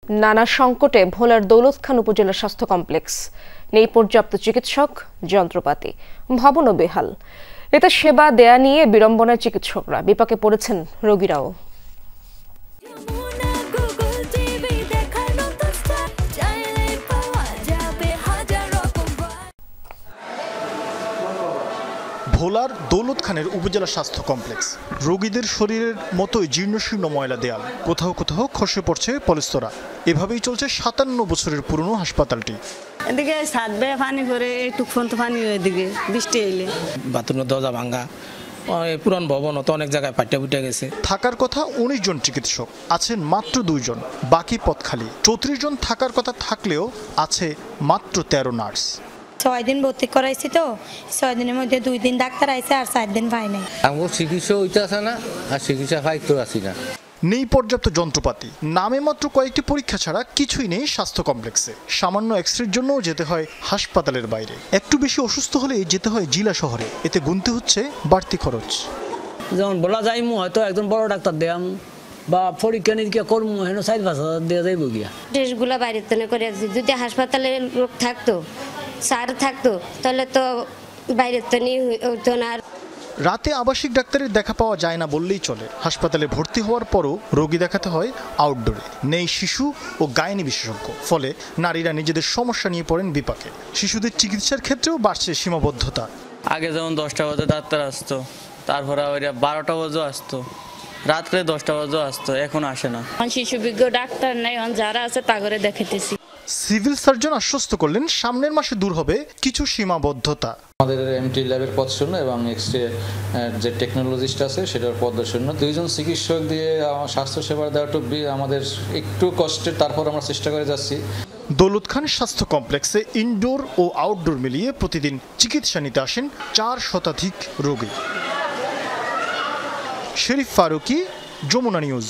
নানা সংকটে ভোলার দৌলত খান উপজেলা স্বাস্থ্য কমপ্লেক্স নেই পর্যাপ্ত চিকিৎসক, যন্ত্রপাতি, ভবনও বেহাল। এতে সেবা দেয়া নিয়ে বিড়ম্বনায় চিকিৎসকরা, বিপাকে পড়েছেন রোগীরাও। ভোলার দৌলত খানের উপজেলা স্বাস্থ্য কমপ্লেক্স রোগীদের শরীরের মতোই জীর্ণশীর্ণ ময়লা দেয়াল, কোথাও কোথাও খসে পড়ছে পলেস্তরা। এভাবেই চলছে 57 বছরের পুরনো হাসপাতালটি। এদিকে সাতবে পানি করে একটু পানি এদিকে বৃষ্টি এলে বাথরুমের দরজা ভাঙা, পুরান ভবন তো অনেক জায়গায় পাট্টা ফুটে গেছে। থাকার কথা 19 জন চিকিৎসক, আছেন মাত্র 2 জন, বাকি পদ খালি। 34 জন থাকার কথা থাকলেও আছে মাত্র 13 নার্স। 6 দিন ভর্তি করাইছি, তো 6 দিনের মধ্যে 2 দিন ডাক্তার আইছে আর 4 দিন পাই নাই। আমার চিকিৎসা হইতে আছে না, আর চিকিৎসা পাইতে আসি না। নেই পর্যাপ্ত যন্ত্রপাতি, নামে মাত্র কয়েকটি পরীক্ষা ছাড়া কিছুই নেই স্বাস্থ্য কমপ্লেক্সে। সামান্য এক্সরের জন্য যেতে হয় হাসপাতালের বাইরে, একটু বেশি অসুস্থ হলেই যেতে হয় জেলা শহরে। এতে গুনতে হচ্ছে বাড়তি খরচ। যেমন বলা যায় হয়তো একজন বড় ডাক্তার দেয়াম বা পরীক্ষা নিরীক্ষা করবো, হেন 4-5 দেওয়া যাইব গিয়া। টেস্টগুলো বাইরে তো করে, যদি হাসপাতালে লোক থাকতো, স্যার থাকতো, তাহলে তো বাইরে তো নিয়ে হতো না। রাতে আবাসিক ডাক্তারের দেখা পাওয়া যায় না বললেই চলে। হাসপাতালে ভর্তি হওয়ার পরও রোগী দেখাতে হয় আউটডোরে। নেই শিশু ও গাইনি বিশেষজ্ঞ, ফলে নারীরা নিজেদের সমস্যা নিয়ে পড়েন বিপাকে। শিশুদের চিকিৎসার ক্ষেত্রেও বাড়ছে সীমাবদ্ধতা। আগে যেমন 10টা বাজে ডাক্তার আসতো, তারপরে 12টা বাজেও আসতো, রাত্রে 10টা বাজেও আসতো, এখন আসে না। শিশু বিজ্ঞ ডাক্তার নেই, যারা আছে তা করে দেখাইতেছি। সিভিল সার্জন আশ্বস্ত করলেন সামনের মাসে দূর হবে কিছু সীমাবদ্ধতা। আমাদের এমটি ল্যাবের পদ শূন্য এবং এক্সরে যে টেকনোলজিস্ট আছে সেটার পদ শূন্য। 2 জন চিকিৎসক দিয়ে স্বাস্থ্য সেবা দেওয়াটা আমাদের একটু কষ্টের, তারপর আমরা চেষ্টা করে যাচ্ছি। দৌলত খান স্বাস্থ্য কমপ্লেক্সে ইনডোর ও আউটডোর মিলিয়ে প্রতিদিন চিকিৎসা নিতে আসেন 4 শতাধিক রোগী। শরীফ ফারুকি, যমুনা নিউজ।